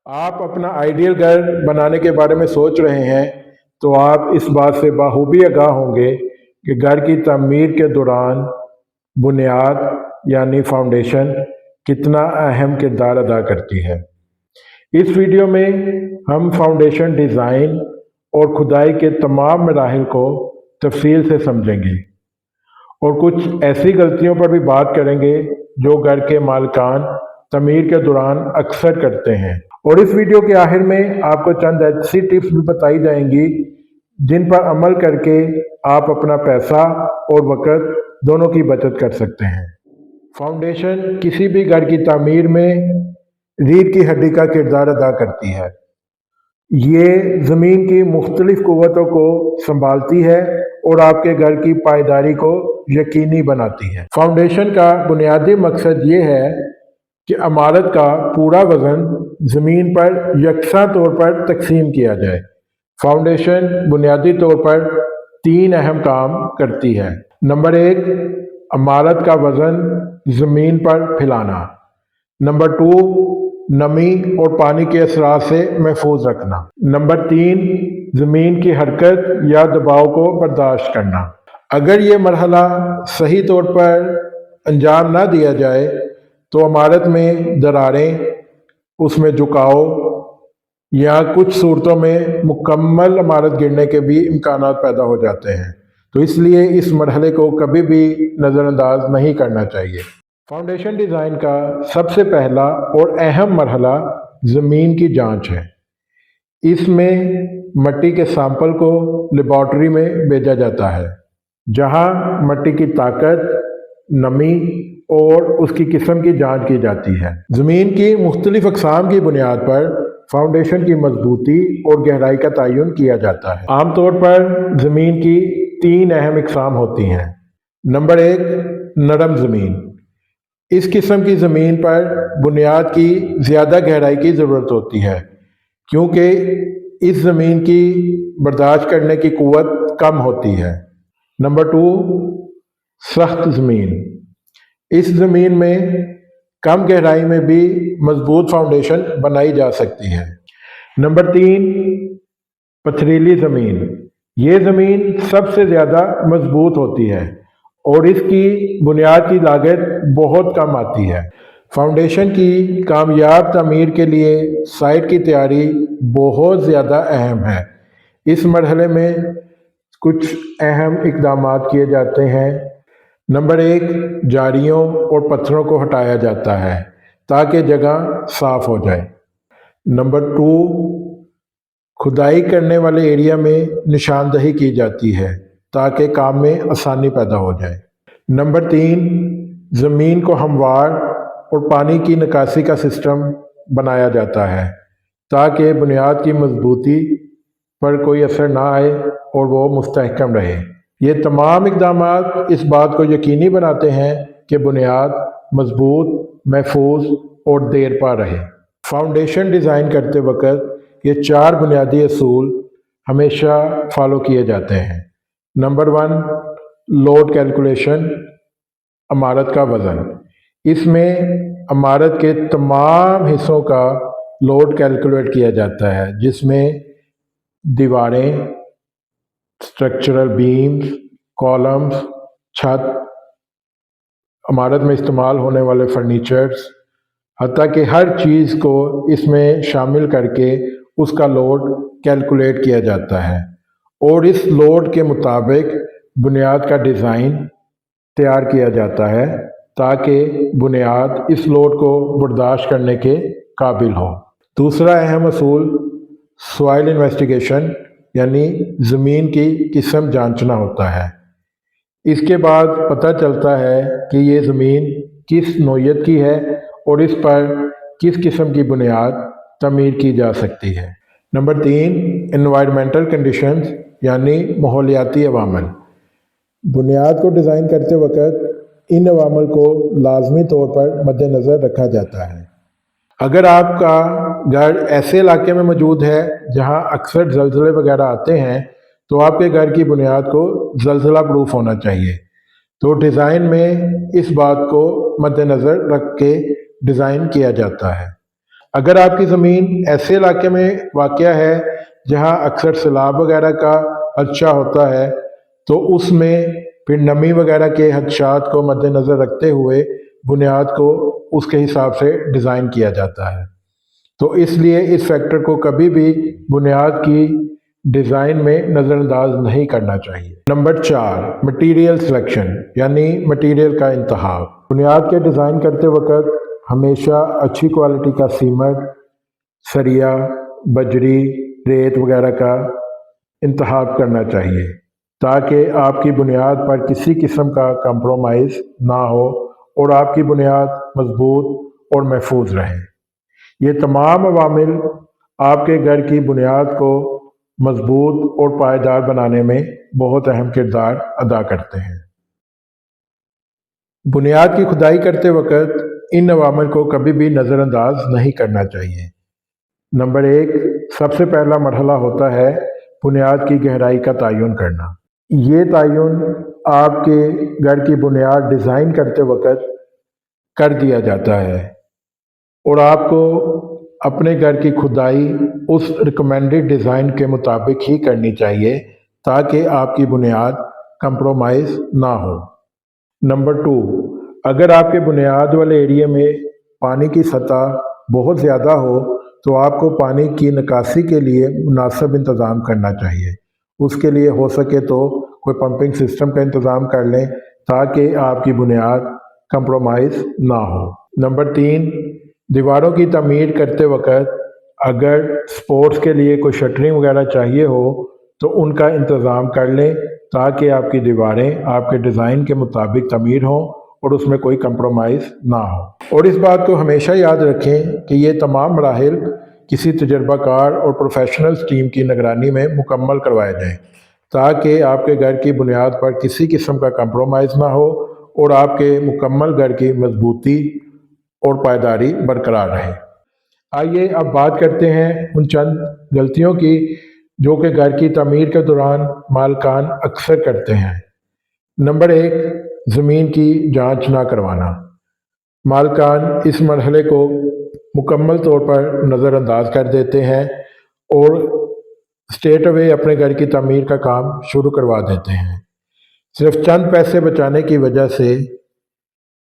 آپ اپنا آئیڈیل گھر بنانے کے بارے میں سوچ رہے ہیں تو آپ اس بات سے بخوبی آگاہ ہوں گے کہ گھر کی تعمیر کے دوران بنیاد یعنی فاؤنڈیشن کتنا اہم کردار ادا کرتی ہے۔ اس ویڈیو میں ہم فاؤنڈیشن ڈیزائن اور کھدائی کے تمام مراحل کو تفصیل سے سمجھیں گے اور کچھ ایسی غلطیوں پر بھی بات کریں گے جو گھر کے مالکان تعمیر کے دوران اکثر کرتے ہیں، اور اس ویڈیو کے آخر میں آپ کو چند ایسی ٹپس بھی بتائی جائیں گی جن پر عمل کر کے آپ اپنا پیسہ اور وقت دونوں کی بچت کر سکتے ہیں۔ فاؤنڈیشن کسی بھی گھر کی تعمیر میں ریڑھ کی ہڈی کا کردار ادا کرتی ہے۔ یہ زمین کی مختلف قوتوں کو سنبھالتی ہے اور آپ کے گھر کی پائیداری کو یقینی بناتی ہے۔ فاؤنڈیشن کا بنیادی مقصد یہ ہے کہ عمارت کا پورا وزن زمین پر یکساں طور پر تقسیم کیا جائے۔ فاؤنڈیشن بنیادی طور پر 3 اہم کام کرتی ہے۔ نمبر 1، عمارت کا وزن زمین پر پھیلانا۔ نمبر 2، نمی اور پانی کے اثرات سے محفوظ رکھنا۔ نمبر 3، زمین کی حرکت یا دباؤ کو برداشت کرنا۔ اگر یہ مرحلہ صحیح طور پر انجام نہ دیا جائے تو عمارت میں دراریں، اس میں جھکاؤ یا کچھ صورتوں میں مکمل عمارت گرنے کے بھی امکانات پیدا ہو جاتے ہیں، تو اس لیے اس مرحلے کو کبھی بھی نظر انداز نہیں کرنا چاہیے۔ فاؤنڈیشن ڈیزائن کا سب سے پہلا اور اہم مرحلہ زمین کی جانچ ہے۔ اس میں مٹی کے سیمپل کو لیبارٹری میں بھیجا جاتا ہے، جہاں مٹی کی طاقت، نمی اور اس کی قسم کی جانچ کی جاتی ہے۔ زمین کی مختلف اقسام کی بنیاد پر فاؤنڈیشن کی مضبوطی اور گہرائی کا تعین کیا جاتا ہے۔ عام طور پر زمین کی 3 اہم اقسام ہوتی ہیں۔ نمبر 1، نرم زمین۔ اس قسم کی زمین پر بنیاد کی زیادہ گہرائی کی ضرورت ہوتی ہے کیونکہ اس زمین کی برداشت کرنے کی قوت کم ہوتی ہے۔ نمبر 2، سخت زمین۔ اس زمین میں کم گہرائی میں بھی مضبوط فاؤنڈیشن بنائی جا سکتی ہے۔ نمبر 3، پتھریلی زمین۔ یہ زمین سب سے زیادہ مضبوط ہوتی ہے اور اس کی بنیاد کی لاگت بہت کم آتی ہے۔ فاؤنڈیشن کی کامیاب تعمیر کے لیے سائٹ کی تیاری بہت زیادہ اہم ہے۔ اس مرحلے میں کچھ اہم اقدامات کیے جاتے ہیں۔ نمبر 1، جھاڑیوں اور پتھروں کو ہٹایا جاتا ہے تاکہ جگہ صاف ہو جائے۔ نمبر 2، کھدائی کرنے والے ایریا میں نشاندہی کی جاتی ہے تاکہ کام میں آسانی پیدا ہو جائے۔ نمبر 3، زمین کو ہموار اور پانی کی نکاسی کا سسٹم بنایا جاتا ہے تاکہ بنیاد کی مضبوطی پر کوئی اثر نہ آئے اور وہ مستحکم رہے۔ یہ تمام اقدامات اس بات کو یقینی بناتے ہیں کہ بنیاد مضبوط، محفوظ اور دیر پا رہے۔ فاؤنڈیشن ڈیزائن کرتے وقت یہ 4 بنیادی اصول ہمیشہ فالو کیے جاتے ہیں۔ نمبر 1، لوڈ کیلکولیشن، عمارت کا وزن۔ اس میں عمارت کے تمام حصوں کا لوڈ کیلکولیٹ کیا جاتا ہے، جس میں دیواریں، اسٹرکچرل بیمز، کالمز، چھت، عمارت میں استعمال ہونے والے فرنیچرز، حتیٰ کہ ہر چیز کو اس میں شامل کر کے اس کا لوڈ کیلکولیٹ کیا جاتا ہے اور اس لوڈ کے مطابق بنیاد کا ڈیزائن تیار کیا جاتا ہے تاکہ بنیاد اس لوڈ کو برداشت کرنے کے قابل ہو۔ دوسرا اہم اصول سوائل انویسٹیگیشن یعنی زمین کی قسم جانچنا ہوتا ہے۔ اس کے بعد پتہ چلتا ہے کہ یہ زمین کس نوعیت کی ہے اور اس پر کس قسم کی بنیاد تعمیر کی جا سکتی ہے۔ نمبر 3، انوائرمنٹل کنڈیشنز یعنی ماحولیاتی عوامل۔ بنیاد کو ڈیزائن کرتے وقت ان عوامل کو لازمی طور پر مد نظر رکھا جاتا ہے۔ اگر آپ کا گھر ایسے علاقے میں موجود ہے جہاں اکثر زلزلے وغیرہ آتے ہیں تو آپ کے گھر کی بنیاد کو زلزلہ پروف ہونا چاہیے، تو ڈیزائن میں اس بات کو مد نظر رکھ کے ڈیزائن کیا جاتا ہے۔ اگر آپ کی زمین ایسے علاقے میں واقع ہے جہاں اکثر سیلاب وغیرہ کا خدشہ ہوتا ہے تو اس میں پھر نمی وغیرہ کے خدشات کو مد نظر رکھتے ہوئے بنیاد کو اس کے حساب سے ڈیزائن کیا جاتا ہے۔ تو اس لیے اس فیکٹر کو کبھی بھی بنیاد کی ڈیزائن میں نظر انداز نہیں کرنا چاہیے۔ نمبر 4، مٹیریل سلیکشن یعنی مٹیریل کا انتخاب۔ بنیاد کے ڈیزائن کرتے وقت ہمیشہ اچھی کوالٹی کا سیمنٹ، سریا، بجری، ریت وغیرہ کا انتخاب کرنا چاہیے تاکہ آپ کی بنیاد پر کسی قسم کا کمپرومائز نہ ہو اور آپ کی بنیاد مضبوط اور محفوظ رہے۔ یہ تمام عوامل آپ کے گھر کی بنیاد کو مضبوط اور پائیدار بنانے میں بہت اہم کردار ادا کرتے ہیں۔ بنیاد کی کھدائی کرتے وقت ان عوامل کو کبھی بھی نظر انداز نہیں کرنا چاہیے۔ نمبر 1، سب سے پہلا مرحلہ ہوتا ہے بنیاد کی گہرائی کا تعین کرنا۔ یہ تعین آپ کے گھر کی بنیاد ڈیزائن کرتے وقت کر دیا جاتا ہے اور آپ کو اپنے گھر کی کھدائی اس ریکمینڈڈ ڈیزائن کے مطابق ہی کرنی چاہیے تاکہ آپ کی بنیاد کمپرومائز نہ ہو۔ نمبر 2، اگر آپ کے بنیاد والے ایریے میں پانی کی سطح بہت زیادہ ہو تو آپ کو پانی کی نکاسی کے لیے مناسب انتظام کرنا چاہیے۔ اس کے لیے ہو سکے تو کوئی پمپنگ سسٹم کا انتظام کر لیں تاکہ آپ کی بنیاد کمپرومائز نہ ہو۔ نمبر 3، دیواروں کی تعمیر کرتے وقت اگر سپورٹس کے لیے کوئی شٹرنگ وغیرہ چاہیے ہو تو ان کا انتظام کر لیں تاکہ آپ کی دیواریں آپ کے ڈیزائن کے مطابق تعمیر ہوں اور اس میں کوئی کمپرومائز نہ ہو۔ اور اس بات کو ہمیشہ یاد رکھیں کہ یہ تمام مراحل کسی تجربہ کار اور پروفیشنل ٹیم کی نگرانی میں مکمل کروائے جائیں تاکہ آپ کے گھر کی بنیاد پر کسی قسم کا کمپرومائز نہ ہو اور آپ کے مکمل گھر کی مضبوطی اور پائیداری برقرار رہے۔ آئیے اب بات کرتے ہیں ان چند غلطیوں کی جو کہ گھر کی تعمیر کے دوران مالکان اکثر کرتے ہیں۔ نمبر 1، زمین کی جانچ نہ کروانا۔ مالکان اس مرحلے کو مکمل طور پر نظر انداز کر دیتے ہیں اور اسٹریٹ اوے اپنے گھر کی تعمیر کا کام شروع کروا دیتے ہیں۔ صرف چند پیسے بچانے کی وجہ سے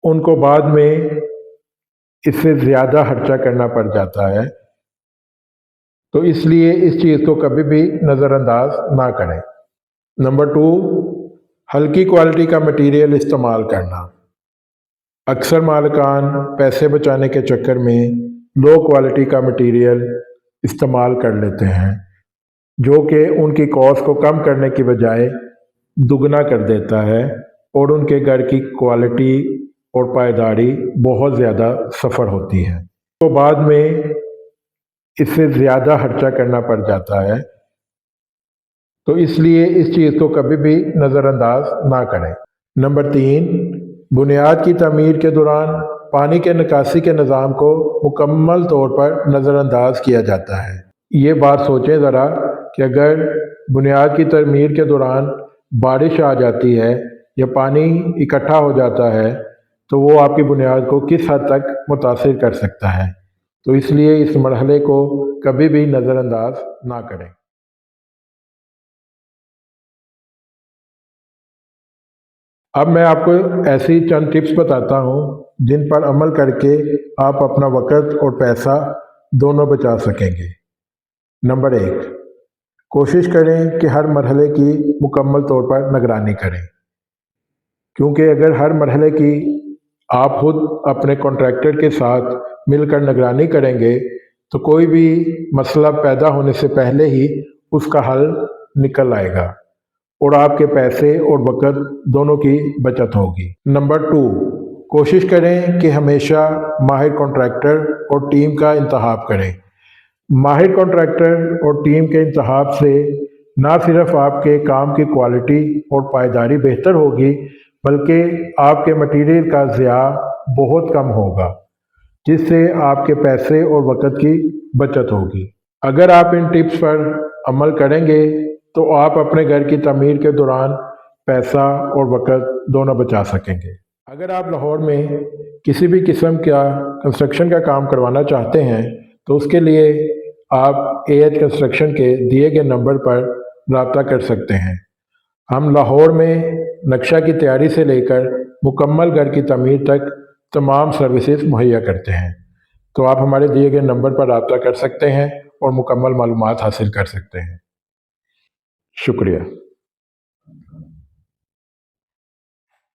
ان کو بعد میں اس سے زیادہ خرچہ کرنا پڑ جاتا ہے، تو اس لیے اس چیز کو کبھی بھی نظر انداز نہ کریں۔ نمبر 2، ہلکی کوالٹی کا مٹیریل استعمال کرنا۔ اکثر مالکان پیسے بچانے کے چکر میں لو کوالٹی کا مٹیریل استعمال کر لیتے ہیں جو کہ ان کی کاسٹ کو کم کرنے کی بجائے دگنا کر دیتا ہے اور ان کے گھر کی کوالٹی اور پائیداری بہت زیادہ سفر ہوتی ہے، تو بعد میں اس سے زیادہ خرچہ کرنا پڑ جاتا ہے، تو اس لیے اس چیز کو کبھی بھی نظر انداز نہ کریں۔ نمبر 3، بنیاد کی تعمیر کے دوران پانی کے نکاسی کے نظام کو مکمل طور پر نظر انداز کیا جاتا ہے۔ یہ بات سوچیں ذرا کہ اگر بنیاد کی تعمیر کے دوران بارش آ جاتی ہے یا پانی اکٹھا ہو جاتا ہے تو وہ آپ کی بنیاد کو کس حد تک متاثر کر سکتا ہے، تو اس لیے اس مرحلے کو کبھی بھی نظر انداز نہ کریں۔ اب میں آپ کو ایسی چند ٹپس بتاتا ہوں جن پر عمل کر کے آپ اپنا وقت اور پیسہ دونوں بچا سکیں گے۔ نمبر 1، کوشش کریں کہ ہر مرحلے کی مکمل طور پر نگرانی کریں، کیونکہ اگر ہر مرحلے کی آپ خود اپنے کانٹریکٹر کے ساتھ مل کر نگرانی کریں گے تو کوئی بھی مسئلہ پیدا ہونے سے پہلے ہی اس کا حل نکل آئے گا اور آپ کے پیسے اور وقت دونوں کی بچت ہوگی۔ نمبر 2، کوشش کریں کہ ہمیشہ ماہر کانٹریکٹر اور ٹیم کا انتخاب کریں۔ ماہر کانٹریکٹر اور ٹیم کے انتخاب سے نہ صرف آپ کے کام کی کوالٹی اور پائیداری بہتر ہوگی بلکہ آپ کے مٹیریل کا ضیاع بہت کم ہوگا، جس سے آپ کے پیسے اور وقت کی بچت ہوگی۔ اگر آپ ان ٹپس پر عمل کریں گے تو آپ اپنے گھر کی تعمیر کے دوران پیسہ اور وقت دونوں بچا سکیں گے۔ اگر آپ لاہور میں کسی بھی قسم کا کنسٹرکشن کا کام کروانا چاہتے ہیں تو اس کے لیے آپ اے ایچ کنسٹرکشن کے دیے گئے نمبر پر رابطہ کر سکتے ہیں۔ ہم لاہور میں نقشہ کی تیاری سے لے کر مکمل گھر کی تعمیر تک تمام سروسز مہیا کرتے ہیں، تو آپ ہمارے دیے گئے نمبر پر رابطہ کر سکتے ہیں اور مکمل معلومات حاصل کر سکتے ہیں۔ شکریہ۔